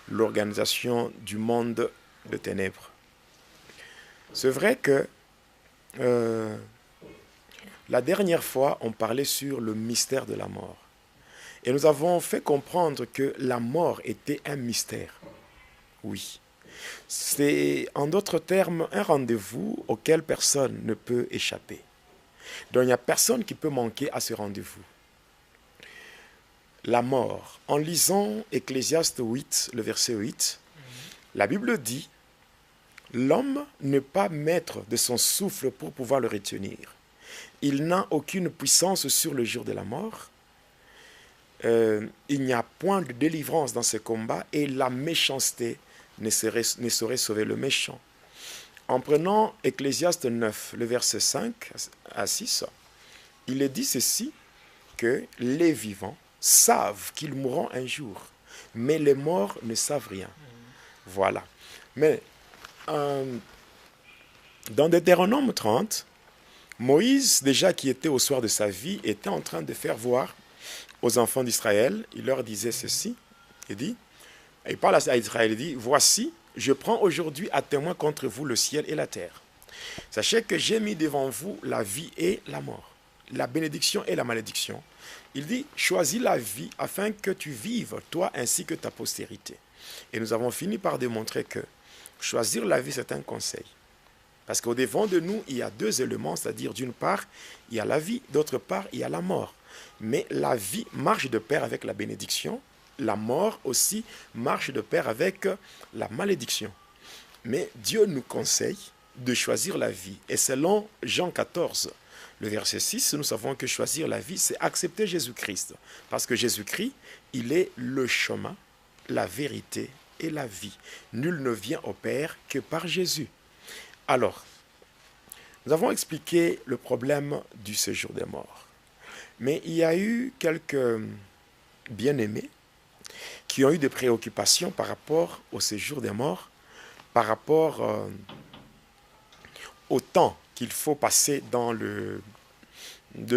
l'organisation du monde de ténèbres. C'est vrai que la dernière fois, on parlait sur le mystère de la mort. Et nous avons fait comprendre que la mort était un mystère. Oui. C'est, en d'autres termes, un rendez-vous auquel personne ne peut échapper. Donc il n'y a personne qui peut manquer à ce rendez-vous. La mort. En lisant Ecclésiaste 8, le verset 8, la Bible dit « L'homme n'est pas maître de son souffle pour pouvoir le retenir. Il n'a aucune puissance sur le jour de la mort. Il n'y a point de délivrance dans ce combat et la méchanceté ne saurait sauver le méchant. » En prenant Ecclésiaste 9, le verset 5 à 6, il est dit ceci, que les vivants savent qu'ils mourront un jour, mais les morts ne savent rien. Voilà. Mais dans Deutéronome 30, Moïse, déjà qui était au soir de sa vie, était en train de faire voir aux enfants d'Israël, il leur disait ceci, il parle à Israël, il dit, « Voici, je prends aujourd'hui à témoin contre vous le ciel et la terre. Sachez que j'ai mis devant vous la vie et la mort, la bénédiction et la malédiction. » Il dit, « Choisis la vie afin que tu vives, toi ainsi que ta postérité. » Et nous avons fini par démontrer que choisir la vie, c'est un conseil. Parce qu'au devant de nous, il y a deux éléments, c'est-à-dire d'une part, il y a la vie, d'autre part, il y a la mort. Mais la vie marche de pair avec la bénédiction, la mort aussi marche de pair avec la malédiction. Mais Dieu nous conseille de choisir la vie. Et selon Jean 14, le verset 6, nous savons que choisir la vie, c'est accepter Jésus-Christ. Parce que Jésus-Christ, il est le chemin, la vérité et la vie. Nul ne vient au Père que par Jésus. Alors, nous avons expliqué le problème du séjour des morts. Mais il y a eu quelques bien-aimés qui ont eu des préoccupations par rapport au séjour des morts, par rapport au temps qu'il faut passer dans le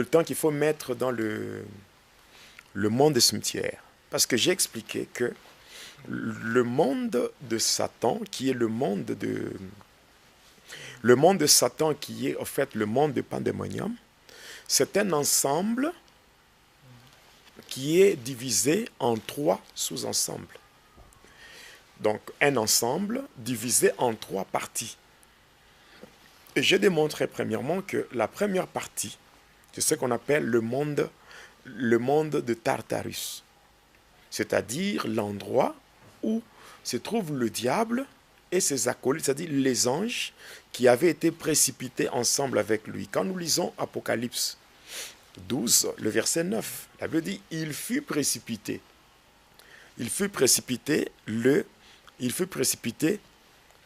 temps qu'il faut mettre dans le monde des cimetières. Parce que j'ai expliqué que le monde de Satan, qui est le monde de Satan, qui est en fait le monde de Pandémonium, c'est un ensemble qui est divisé en 3 sous-ensembles. Donc, un ensemble divisé en 3 parties. Et j'ai démontré premièrement que la première partie, c'est ce qu'on appelle le monde de Tartarus. C'est-à-dire l'endroit où se trouve le diable et ses acolytes, c'est-à-dire les anges qui avaient été précipités ensemble avec lui. Quand nous lisons Apocalypse 12, le verset 9, la Bible dit, il fut précipité. Il fut précipité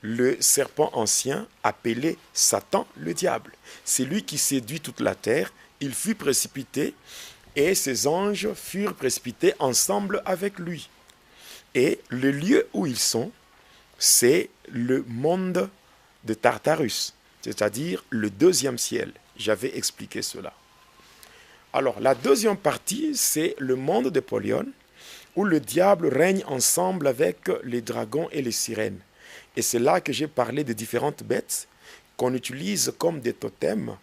le serpent ancien appelé Satan le diable. C'est lui qui séduit toute la terre. Il fut précipité et ses anges furent précipités ensemble avec lui. Et le lieu où ils sont, c'est le monde de Tartarus, c'est-à-dire le 2e ciel. J'avais expliqué cela. Alors, la deuxième partie, c'est le monde de Polion, où le diable règne ensemble avec les dragons et les sirènes. Et c'est là que j'ai parlé de différentes bêtes qu'on utilise comme des totems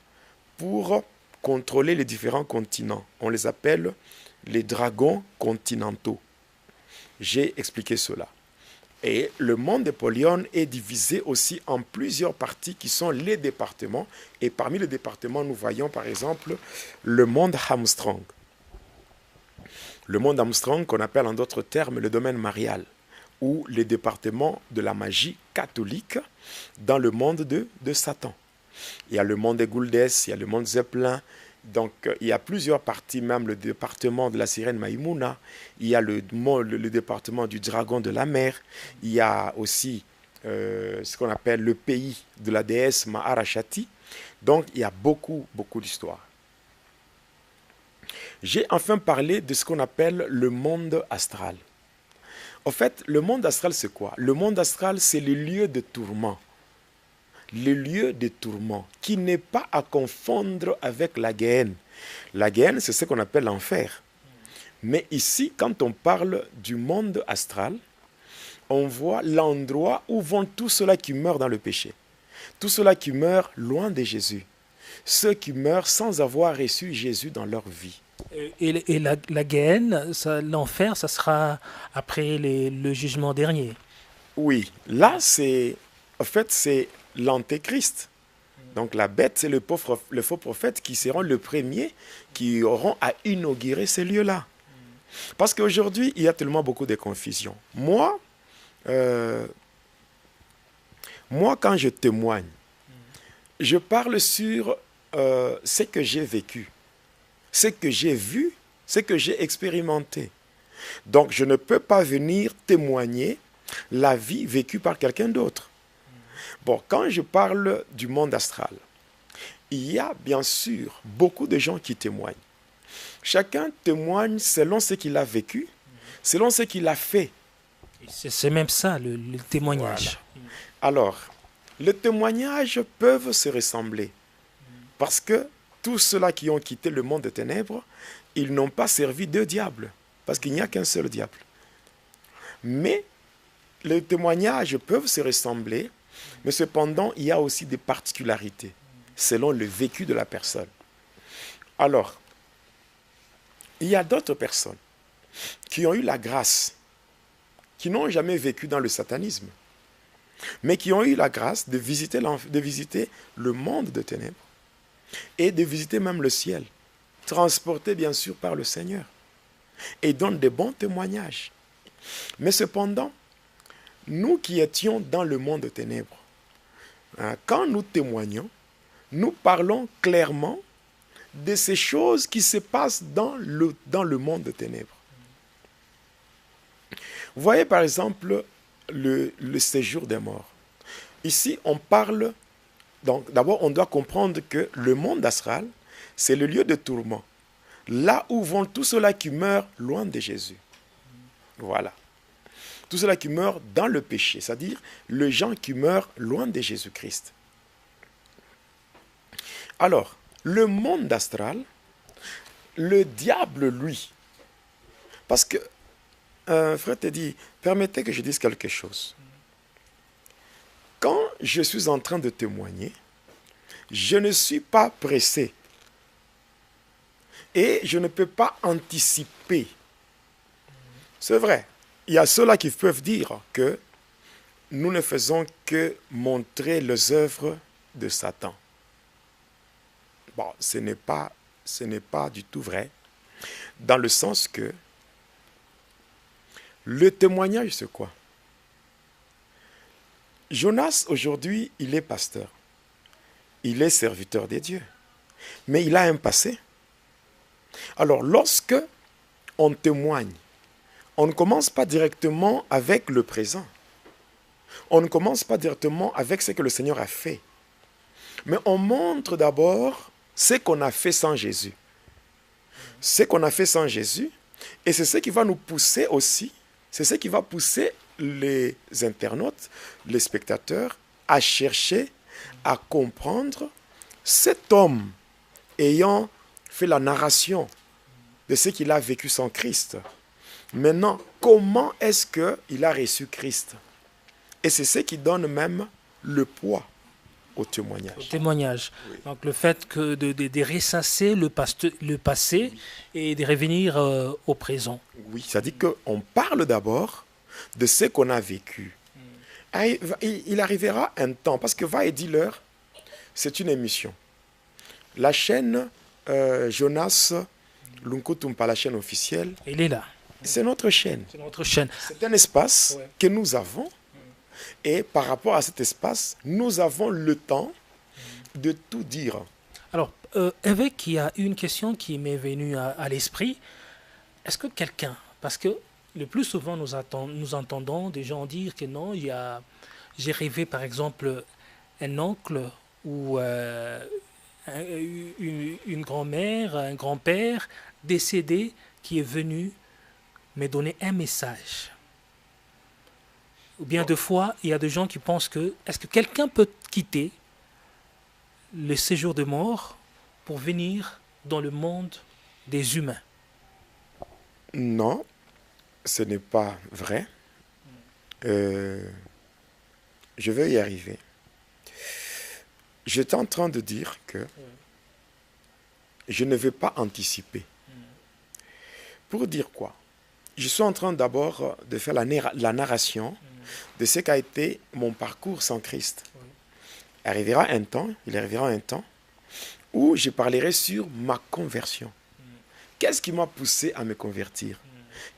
pour contrôler les différents continents. On les appelle les dragons continentaux. J'ai expliqué cela. Et le monde de Polion est divisé aussi en plusieurs parties qui sont les départements. Et parmi les départements, nous voyons par exemple le monde Armstrong. Le monde Armstrong qu'on appelle en d'autres termes le domaine marial, ou les départements de la magie catholique dans le monde de Satan. Il y a le monde des Gouldes, il y a le monde Zeppelin. Donc, il y a plusieurs parties, même le département de la sirène Maïmouna, il y a le département du dragon de la mer, il y a aussi ce qu'on appelle le pays de la déesse Maharashati. Donc, il y a beaucoup d'histoires. J'ai enfin parlé de ce qu'on appelle le monde astral. En fait, le monde astral, c'est quoi? Le monde astral, c'est le lieu de tourment. Le lieu de tourment, qui n'est pas à confondre avec la Guéhenne. La Guéhenne, c'est ce qu'on appelle l'enfer. Mais ici, quand on parle du monde astral, on voit l'endroit où vont tous ceux-là qui meurent dans le péché. Tous ceux-là qui meurent loin de Jésus. Ceux qui meurent sans avoir reçu Jésus dans leur vie. Et la Guéhenne, l'enfer, ça sera après le jugement dernier. Oui, là, en fait, c'est l'antéchrist. Donc la bête, c'est le faux prophète qui seront le premier qui auront à inaugurer ces lieux-là. Parce qu'aujourd'hui, il y a tellement beaucoup de confusion. Moi, quand je témoigne, je parle sur ce que j'ai vécu, ce que j'ai vu, ce que j'ai expérimenté. Donc, je ne peux pas venir témoigner la vie vécue par quelqu'un d'autre. Bon, quand je parle du monde astral, il y a bien sûr beaucoup de gens qui témoignent. Chacun témoigne selon ce qu'il a vécu, selon ce qu'il a fait. C'est même ça, le témoignage. Voilà. Alors, les témoignages peuvent se ressembler. Parce que tous ceux-là qui ont quitté le monde des ténèbres, ils n'ont pas servi de diable. Parce qu'il n'y a qu'un seul diable. Mais les témoignages peuvent se ressembler, mais cependant, il y a aussi des particularités selon le vécu de la personne. Alors, il y a d'autres personnes qui ont eu la grâce, qui n'ont jamais vécu dans le satanisme, mais qui ont eu la grâce de visiter le monde des ténèbres et de visiter même le ciel, transportés bien sûr par le Seigneur, et donnent de bons témoignages. Mais cependant, nous qui étions dans le monde des ténèbres, quand nous témoignons, nous parlons clairement de ces choses qui se passent dans le monde des ténèbres. Vous voyez par exemple le séjour des morts. Ici, on parle, donc d'abord on doit comprendre que le monde astral, c'est le lieu de tourment, là où vont tous ceux-là qui meurent loin de Jésus. Voilà. Tous ceux-là qui meurent dans le péché, c'est-à-dire les gens qui meurent loin de Jésus-Christ. Alors, le monde astral, le diable, lui, parce que, frère te dit, permettez que je dise quelque chose. Quand je suis en train de témoigner, je ne suis pas pressé et je ne peux pas anticiper. C'est vrai, il y a ceux-là qui peuvent dire que nous ne faisons que montrer les œuvres de Satan. Bon, ce n'est pas du tout vrai, dans le sens que le témoignage, c'est quoi? Jonas, aujourd'hui, il est pasteur. Il est serviteur des dieux. Mais il a un passé. Alors, lorsque on témoigne, on ne commence pas directement avec le présent. On ne commence pas directement avec ce que le Seigneur a fait. Mais on montre d'abord ce qu'on a fait sans Jésus. Ce qu'on a fait sans Jésus, et c'est ce qui va nous pousser aussi, c'est ce qui va pousser les internautes, les spectateurs, à chercher, à comprendre cet homme ayant fait la narration de ce qu'il a vécu sans Christ. Maintenant, comment est-ce qu'il a reçu Christ? Et c'est ce qui donne même le poids au témoignage. Au témoignage. Oui. Donc le fait que de ressasser le passé et de revenir au présent. Oui, c'est-à-dire qu'on parle d'abord de ce qu'on a vécu. Il arrivera un temps, parce que Va et dis-leur, c'est une émission. La chaîne Jonas Lunkutumpa, la chaîne officielle, Il est là. c'est notre chaîne. C'est notre chaîne. C'est un espace Ouais. que nous avons. Et par rapport à cet espace, nous avons le temps de tout dire. Alors, évêque, il y a une question qui m'est venue à l'esprit. Est-ce que quelqu'un, parce que le plus souvent nous entendons des gens dire que non, j'ai rêvé par exemple un oncle ou une grand-mère, un grand-père décédé qui est venu me donner un message. Ou bien deux fois, il y a des gens qui pensent que est-ce que quelqu'un peut quitter le séjour de mort pour venir dans le monde des humains? Non, ce n'est pas vrai. Je vais y arriver. J'étais en train de dire que je ne vais pas anticiper. Pour dire quoi? Je suis en train d'abord de faire la narration de ce qu'a été mon parcours sans Christ. Il arrivera un temps où je parlerai sur ma conversion. Qu'est-ce qui m'a poussé à me convertir?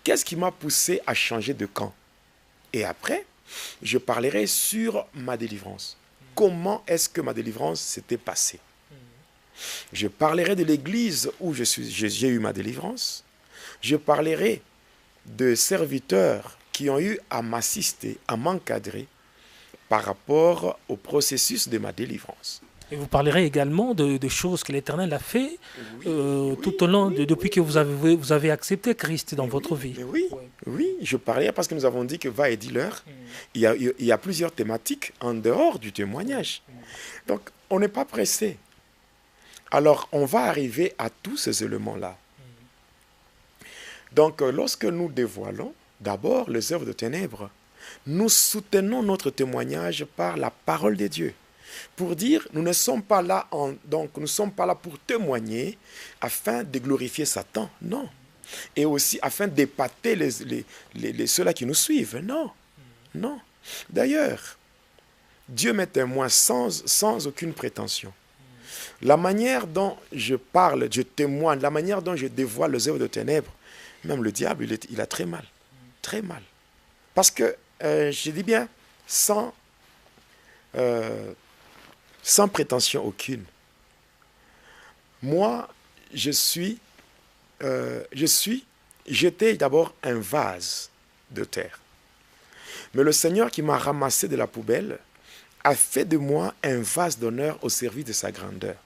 Qu'est-ce qui m'a poussé à changer de camp? Et après, je parlerai sur ma délivrance. Comment est-ce que ma délivrance s'était passée? Je parlerai de l'église où j'ai eu ma délivrance. Je parlerai de serviteurs qui ont eu à m'assister, à m'encadrer par rapport au processus de ma délivrance. Et vous parlerez également de choses que l'Éternel a fait tout au long, depuis que vous avez accepté Christ dans votre vie. Oui, je parlerai parce que nous avons dit que va et dis-leur. Il y a plusieurs thématiques en dehors du témoignage. Donc, on n'est pas pressé. Alors, on va arriver à tous ces éléments-là. Donc, lorsque nous dévoilons d'abord les œuvres de ténèbres, nous soutenons notre témoignage par la parole de Dieu. Pour dire, nous ne sommes pas là nous ne sommes pas là pour témoigner afin de glorifier Satan, non. Et aussi afin d'épater ceux-là qui nous suivent, non. Non. D'ailleurs, Dieu m'est témoin sans aucune prétention. La manière dont je parle, je témoigne, la manière dont je dévoile les œuvres de ténèbres, même le diable, il a très mal. Très mal. Parce que, je dis bien, sans prétention aucune. Moi, j'étais d'abord un vase de terre. Mais le Seigneur qui m'a ramassé de la poubelle a fait de moi un vase d'honneur au service de sa grandeur.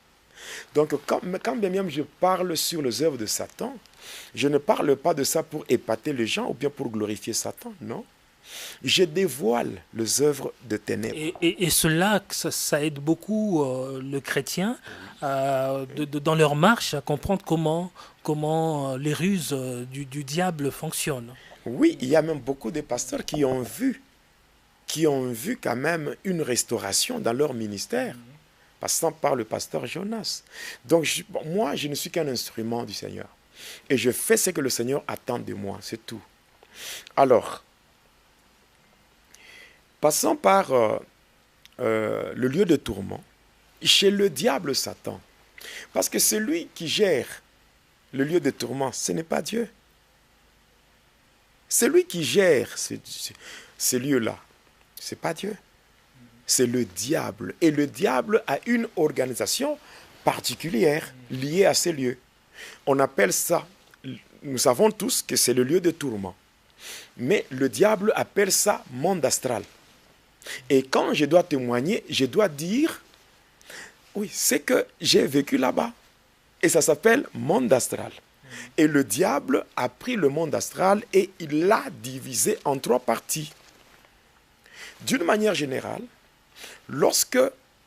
Donc, quand bien même je parle sur les œuvres de Satan, je ne parle pas de ça pour épater les gens ou bien pour glorifier Satan, non. Je dévoile les œuvres de ténèbres. Et cela, ça aide beaucoup le chrétien dans leur marche à comprendre comment les ruses du diable fonctionnent. Oui, il y a même beaucoup de pasteurs qui ont vu quand même une restauration dans leur ministère, passant par le pasteur Jonas. Donc moi, je ne suis qu'un instrument du Seigneur. Et je fais ce que le Seigneur attend de moi, c'est tout. Alors, passons par le lieu de tourment, chez le diable Satan. Parce que celui qui gère le lieu de tourment, ce n'est pas Dieu. Celui qui gère ces lieux-là, ce n'est pas Dieu. C'est le diable. Et le diable a une organisation particulière liée à ces lieux. On appelle ça, nous savons tous que c'est le lieu de tourment. Mais le diable appelle ça monde astral. Et quand je dois témoigner, je dois dire, oui, c'est que j'ai vécu là-bas. Et ça s'appelle monde astral. Et le diable a pris le monde astral et il l'a divisé en 3 parties. D'une manière générale, lorsque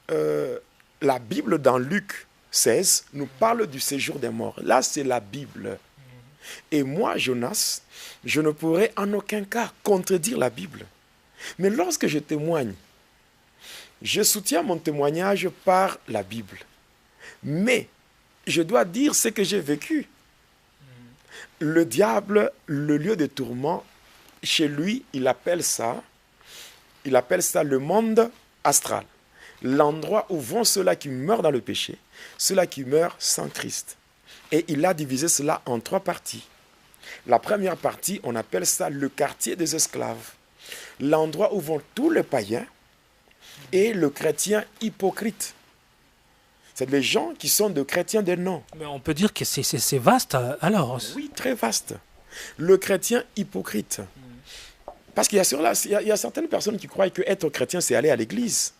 la Bible dans Luc 16 nous parle du séjour des morts, là c'est la Bible. Et moi, Jonas, je ne pourrais en aucun cas contredire la Bible. Mais lorsque je témoigne, je soutiens mon témoignage par la Bible. Mais je dois dire ce que j'ai vécu. Le diable, le lieu de tourment, chez lui, il appelle ça le monde astral. L'endroit où vont ceux-là qui meurent dans le péché, ceux-là qui meurent sans Christ. Et il a divisé cela en 3 parties. La première partie, on appelle ça le quartier des esclaves. L'endroit où vont tous les païens et le chrétien hypocrite. C'est les gens qui sont de chrétiens de nom. Mais on peut dire que c'est vaste alors. Oui, très vaste. Le chrétien hypocrite. Parce qu'il y a certaines personnes qui croient que être chrétien, c'est aller à l'église.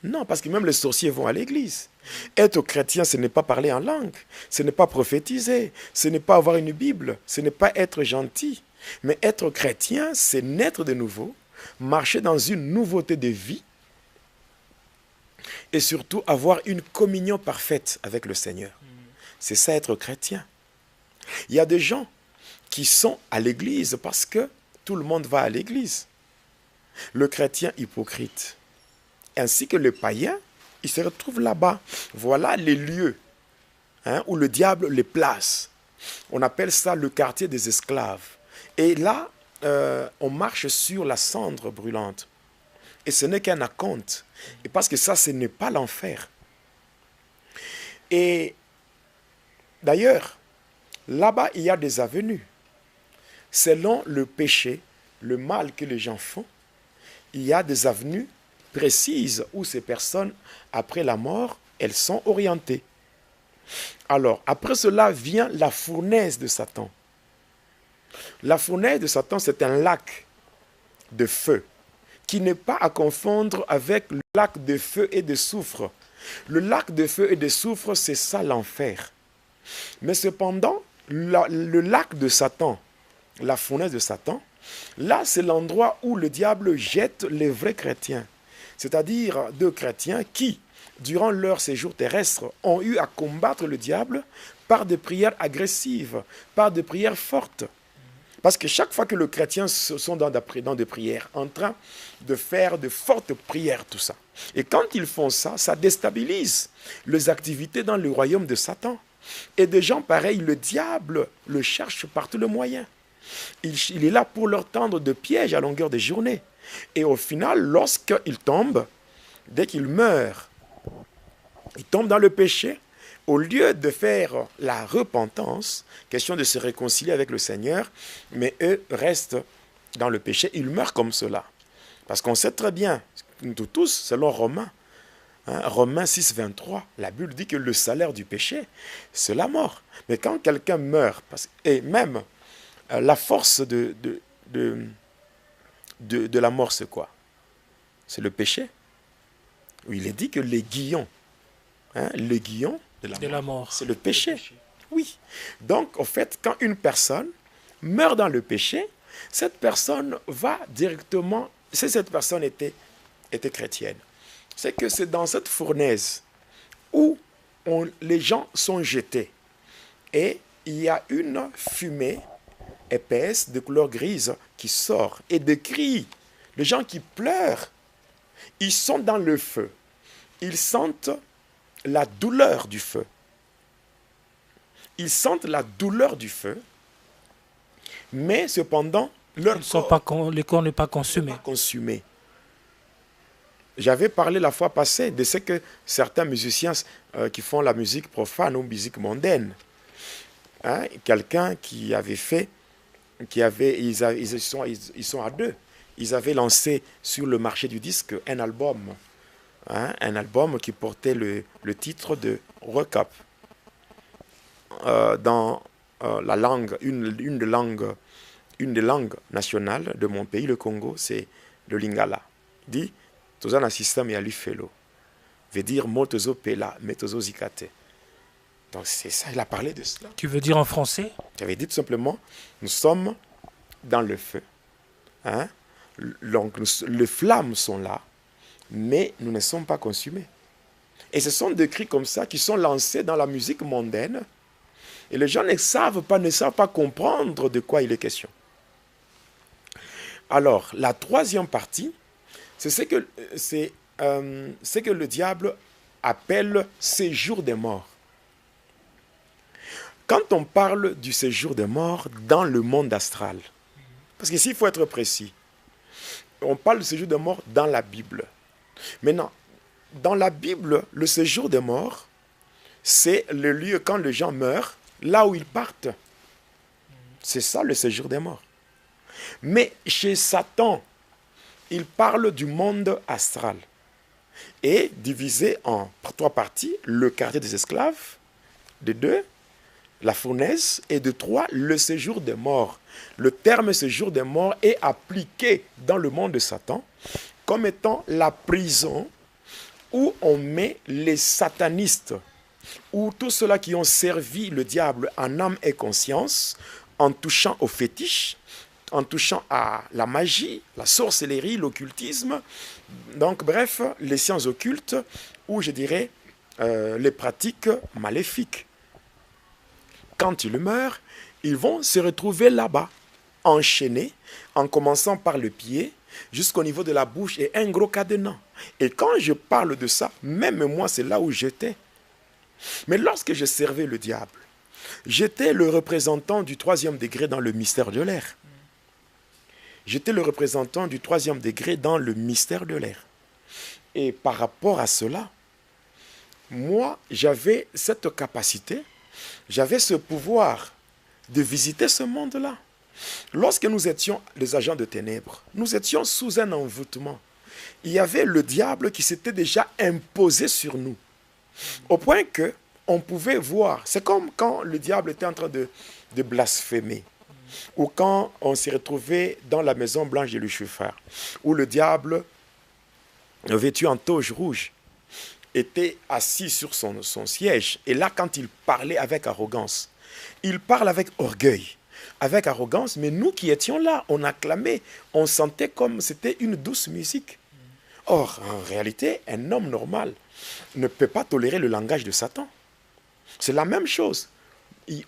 Non, parce que même les sorciers vont à l'église. Être chrétien, ce n'est pas parler en langue, ce n'est pas prophétiser, ce n'est pas avoir une Bible, ce n'est pas être gentil. Mais être chrétien, c'est naître de nouveau, marcher dans une nouveauté de vie et surtout avoir une communion parfaite avec le Seigneur. C'est ça être chrétien. Il y a des gens qui sont à l'église parce que tout le monde va à l'église. le chrétien hypocrite, ainsi que le païen, il se retrouve là-bas. Voilà les lieux où le diable les place. On appelle ça le quartier des esclaves. Et là, on marche sur la cendre brûlante. Et ce n'est qu'un acompte. Et parce que ça, ce n'est pas l'enfer. Et d'ailleurs, là-bas, il y a des avenues. Selon le péché, le mal que les gens font, il y a des avenues précises où ces personnes, après la mort, elles sont orientées. Alors, après cela vient la fournaise de Satan. La fournaise de Satan, c'est un lac de feu qui n'est pas à confondre avec le lac de feu et de soufre. Le lac de feu et de soufre, c'est ça l'enfer. Mais cependant, le lac de Satan, la fournaise de Satan, là, c'est l'endroit où le diable jette les vrais chrétiens. C'est-à-dire deux chrétiens qui, durant leur séjour terrestre, ont eu à combattre le diable par des prières agressives, par des prières fortes. Parce que chaque fois que les chrétiens sont dans des prières, en train de faire de fortes prières, tout ça. Et quand ils font ça, ça déstabilise les activités dans le royaume de Satan. Et des gens pareils, le diable le cherche par tous les moyens. Il est là pour leur tendre de pièges à longueur de journée. Et au final, lorsqu'ils tombent, dès qu'ils meurent, ils tombent dans le péché. Au lieu de faire la repentance, question de se réconcilier avec le Seigneur, mais eux restent dans le péché, ils meurent comme cela. Parce qu'on sait très bien, nous tous, selon Romains, Romains 6, 23, la Bible dit que le salaire du péché, c'est la mort. Mais quand quelqu'un meurt, et même la force de la mort, c'est quoi? C'est le péché. Il est dit que les guillons, le guillon de la mort, c'est le péché. Oui. Donc, en fait, quand une personne meurt dans le péché, cette personne va directement, si cette personne était chrétienne, c'est que c'est dans cette fournaise où les gens sont jetés. Et il y a une fumée épaisse de couleur grise qui sort et des cris. Les gens qui pleurent, ils sont dans le feu. Ils sentent la douleur du feu. Ils sentent la douleur du feu, mais cependant, le corps n'est pas consumé. J'avais parlé la fois passée de ce que certains musiciens qui font la musique profane ou musique mondaine, quelqu'un qui avait fait, ils sont à deux, ils avaient lancé sur le marché du disque un album qui portait le titre de Recap. Dans la langue, une des langues nationales de mon pays, le Congo, c'est le Lingala. Il dit Tozana système ya lifelo. Veut dire motozo pela, metozo zikate. Donc c'est ça, il a parlé de cela. Tu veux dire en français? J'avais dit tout simplement, nous sommes dans le feu. Donc les flammes sont là, mais nous ne sommes pas consumés. Et ce sont des cris comme ça qui sont lancés dans la musique mondaine. Et les gens ne savent pas comprendre de quoi il est question. Alors, la troisième partie, c'est ce que le diable appelle séjour des morts. Quand on parle du séjour des morts dans le monde astral, parce qu'ici, il faut être précis, on parle du séjour des morts dans la Bible. Maintenant, dans la Bible, le séjour des morts, c'est le lieu quand les gens meurent, là où ils partent. C'est ça le séjour des morts. Mais chez Satan, il parle du monde astral. Et divisé en trois parties, le quartier des esclaves, de deux, la fournaise, et de trois, le séjour des morts. Le terme séjour des morts est appliqué dans le monde de Satan comme étant la prison où on met les satanistes, où tous ceux-là qui ont servi le diable en âme et conscience, en touchant aux fétiches, en touchant à la magie, la sorcellerie, l'occultisme, donc bref, les sciences occultes, ou je dirais les pratiques maléfiques. Quand ils meurent, ils vont se retrouver là-bas, enchaînés, en commençant par le pied, jusqu'au niveau de la bouche et un gros cadenas. Et quand je parle de ça, même moi, c'est là où j'étais. Mais lorsque je servais le diable, j'étais le représentant du 3e degré dans le mystère de l'air. J'étais le représentant du 3e degré dans le mystère de l'air. Et par rapport à cela, moi, j'avais cette capacité, j'avais ce pouvoir de visiter ce monde-là. Lorsque nous étions les agents de ténèbres, nous étions sous un envoûtement. Il y avait le diable qui s'était déjà imposé sur nous. Au point que on pouvait voir. C'est comme quand le diable était en train de blasphémer. Ou quand on s'est retrouvé dans la maison blanche de Lucifer. Où le diable, vêtu en toge rouge, était assis sur son siège. Et là, quand il parlait avec arrogance, il parle avec orgueil, avec arrogance. Mais nous qui étions là, on acclamait. On sentait comme c'était une douce musique. Or, en réalité, un homme normal ne peut pas tolérer le langage de Satan. C'est la même chose.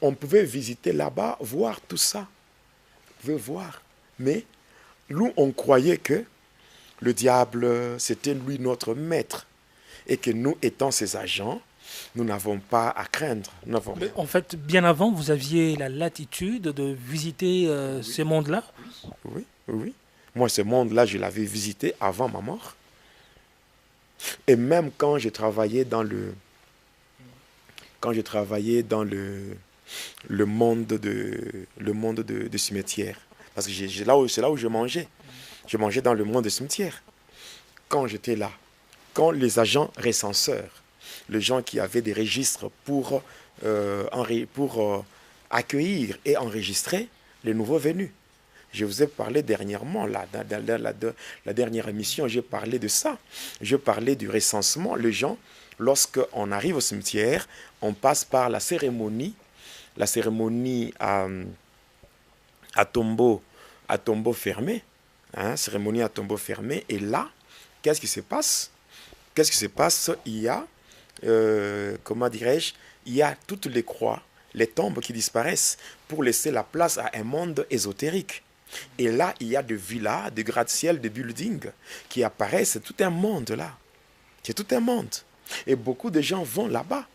On pouvait visiter là-bas, voir tout ça. On pouvait voir. Mais nous, on croyait que le diable, c'était lui notre maître. Et que nous, étant ses agents, nous n'avons pas à craindre. Mais en fait, bien avant, vous aviez la latitude de visiter ce monde-là? Oui, oui. Moi, ce monde-là, je l'avais visité avant ma mort. Et même quand je travaillais dans le monde de cimetière, parce que c'est là où je mangeais. Je mangeais dans le monde de cimetière. Quand j'étais là, quand les agents recenseurs, les gens qui avaient des registres pour accueillir et enregistrer les nouveaux venus. Je vous ai parlé dernièrement, la dernière émission, j'ai parlé de ça. Je parlais du recensement. Les gens, lorsqu'on arrive au cimetière, on passe par la cérémonie à tombeau fermé. Cérémonie à tombeau fermé. Et là, qu'est-ce qui se passe? Qu'est-ce qui se passe? Il y a, comment dirais-je, il y a toutes les croix, les tombes qui disparaissent pour laisser la place à un monde ésotérique. Et là, il y a des villas, des gratte-ciel, des buildings qui apparaissent. C'est tout un monde là. C'est tout un monde. Et beaucoup de gens vont là-bas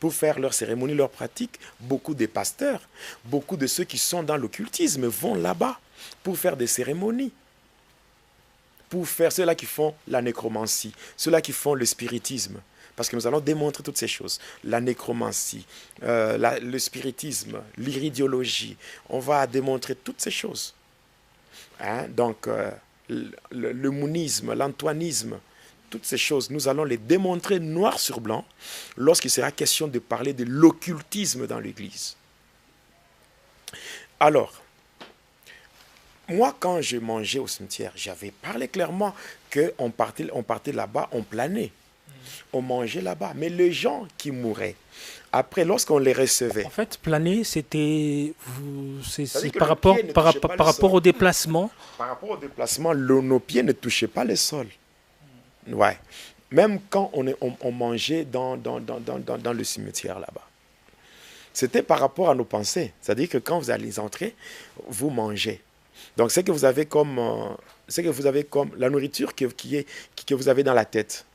pour faire leurs cérémonies, leurs pratiques. Beaucoup de pasteurs, beaucoup de ceux qui sont dans l'occultisme vont là-bas pour faire des cérémonies. Pour faire ceux-là qui font la nécromancie, ceux-là qui font le spiritisme. Parce que nous allons démontrer toutes ces choses. La nécromancie, le spiritisme, l'iridiologie. On va démontrer toutes ces choses. Donc, le mounisme, l'antoinisme, toutes ces choses, nous allons les démontrer noir sur blanc lorsqu'il sera question de parler de l'occultisme dans l'Église. Alors, moi, quand je mangeais au cimetière, j'avais parlé clairement qu'on partait là-bas, on planait. On mangeait là-bas. Mais les gens qui mouraient, après, lorsqu'on les recevait... En fait, planer, c'était par rapport au déplacement. Par rapport au déplacement, nos pieds ne touchaient pas le sol. Ouais. Même quand on mangeait dans le cimetière là-bas. C'était par rapport à nos pensées. C'est-à-dire que quand vous allez entrer, vous mangez. Donc, c'est que vous avez comme la nourriture que vous avez dans la tête.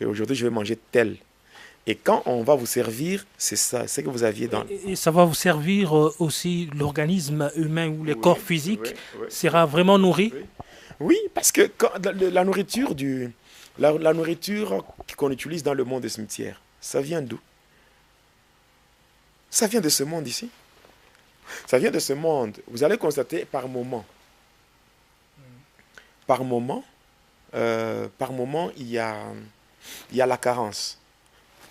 Aujourd'hui, je vais manger tel. Et quand on va vous servir, c'est ça, c'est que vous aviez dans... Et ça va vous servir aussi, l'organisme humain ou le corps physique sera vraiment nourri? Oui, parce que la nourriture qu'on utilise dans le monde des cimetières, ça vient d'où? Ça vient de ce monde ici. Ça vient de ce monde. Vous allez constater par moment. Par moment, il y a la carence.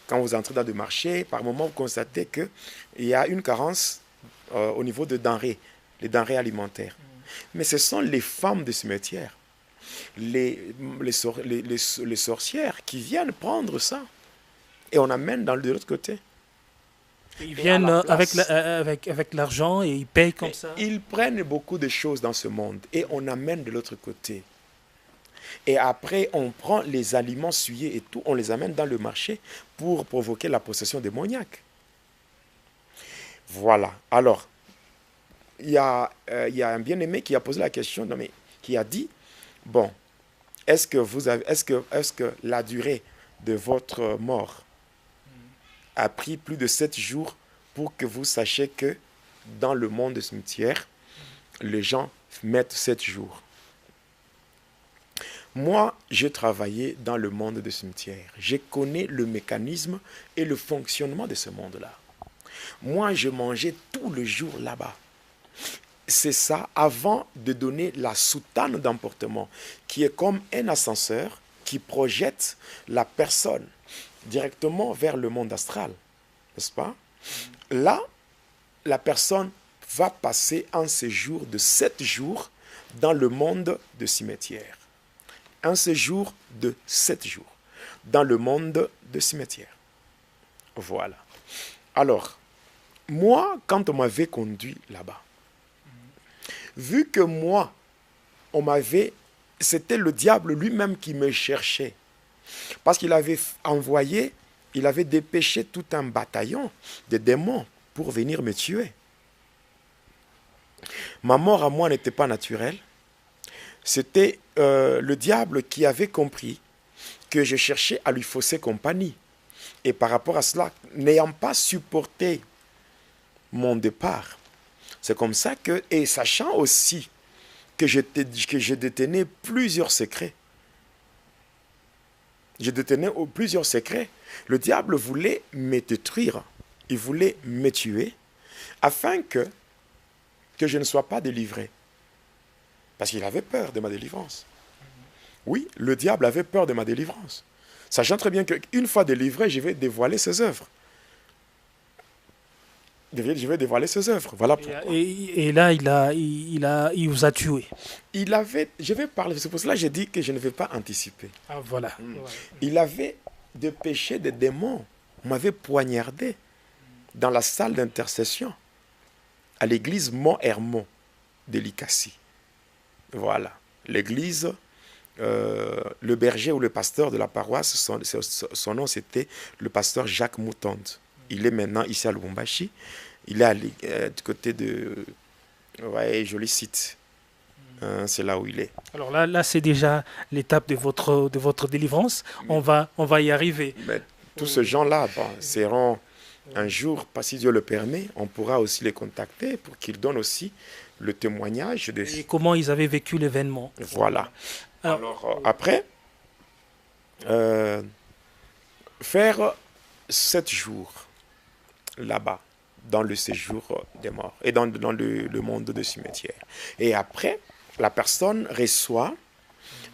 Quand vous entrez dans le marché, par moment, vous constatez qu'il y a une carence au niveau de denrées, les denrées alimentaires. Mais ce sont les femmes de cimetière, les sorcières qui viennent prendre ça. Et on amène de l'autre côté. Ils viennent avec l'argent et ils payent comme ça. Ils prennent beaucoup de choses dans ce monde et on amène de l'autre côté. Et après, on prend les aliments souillés et tout, on les amène dans le marché pour provoquer la possession démoniaque. Voilà. Alors, il y a un bien-aimé qui a posé la question, qui a dit, bon, est-ce que la durée de votre mort a pris plus de 7 jours pour que vous sachiez que dans le monde du cimetière, les gens mettent 7 jours. Moi, j'ai travaillé dans le monde du cimetière. Je connais le mécanisme et le fonctionnement de ce monde-là. Moi, je mangeais tout le jour là-bas. C'est ça, avant de donner la soutane d'emportement, qui est comme un ascenseur qui projette la personne directement vers le monde astral. N'est-ce pas? Là, la personne va passer un séjour de 7 jours dans le monde de cimetière. Un séjour de 7 jours dans le monde de cimetière. Voilà. Alors, moi, quand on m'avait conduit là-bas, vu que moi, c'était le diable lui-même qui me cherchait. Parce qu'il avait envoyé, il avait dépêché tout un bataillon de démons pour venir me tuer. Ma mort à moi n'était pas naturelle. C'était le diable qui avait compris que je cherchais à lui fausser compagnie. Et par rapport à cela, n'ayant pas supporté mon départ, c'est comme ça que, et sachant aussi que je détenais plusieurs secrets, plusieurs secrets, le diable voulait me détruire, il voulait me tuer, afin que je ne sois pas délivré. Parce qu'il avait peur de ma délivrance. Oui, le diable avait peur de ma délivrance. Sachant très bien qu'une fois délivré, je vais dévoiler ses œuvres. Je vais dévoiler ses œuvres. Voilà pourquoi. Et là, il vous a tué. Je vais parler, c'est pour cela que j'ai dit que je ne vais pas anticiper. Ah, voilà. Il avait des péchés des démons. On m'avait poignardé dans la salle d'intercession à l'église Mont-Hermon de Likassi. Voilà. L'église, le berger ou le pasteur de la paroisse, son nom c'était le pasteur Jacques Moutonde. Il est maintenant ici à Lubumbashi. Il est du côté de... Ouais, joli site. Hein, c'est là où il est. Alors là c'est déjà l'étape de votre délivrance. On va y arriver. Mais tous ces gens-là seront un jour, pas si Dieu le permet, on pourra aussi les contacter pour qu'ils donnent aussi le témoignage de... Et comment ils avaient vécu l'événement. Voilà. Alors après, faire 7 jours là-bas, dans le séjour des morts et dans le monde de cimetière. Et après, la personne reçoit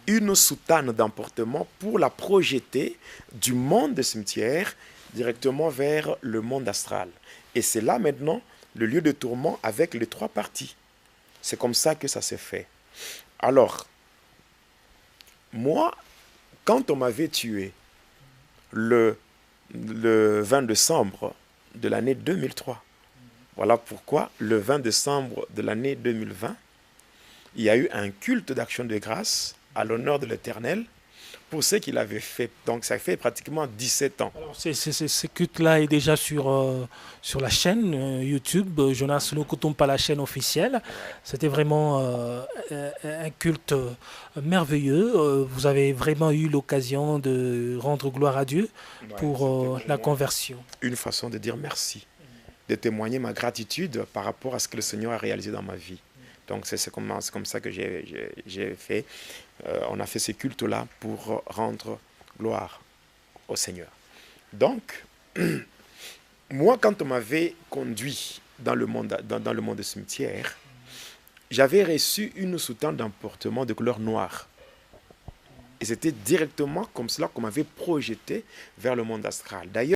une soutane d'emportement pour la projeter du monde de cimetière directement vers le monde astral. Et c'est là maintenant le lieu de tourment avec les 3 parties. C'est comme ça que ça s'est fait. Alors, moi, quand on m'avait tué le 20 décembre de l'année 2003, voilà pourquoi le 20 décembre de l'année 2020, il y a eu un culte d'action de grâce à l'honneur de l'Éternel pour ce qu'il avait fait. Donc ça fait pratiquement 17 ans. Alors, ce culte-là est déjà sur la chaîne YouTube, Jonas Lokotompa, la chaîne officielle. C'était vraiment un culte merveilleux. Vous avez vraiment eu l'occasion de rendre gloire à Dieu pour la conversion. Une façon de dire merci, de témoigner ma gratitude par rapport à ce que le Seigneur a réalisé dans ma vie. Donc c'est comme ça que j'ai fait. On a fait ces cultes-là pour rendre gloire au Seigneur. Donc, moi, quand on m'avait conduit dans le monde de cimetière, j'avais reçu une soutane d'emportement de couleur noire. Et c'était directement comme cela qu'on m'avait projeté vers le monde astral. D'ailleurs,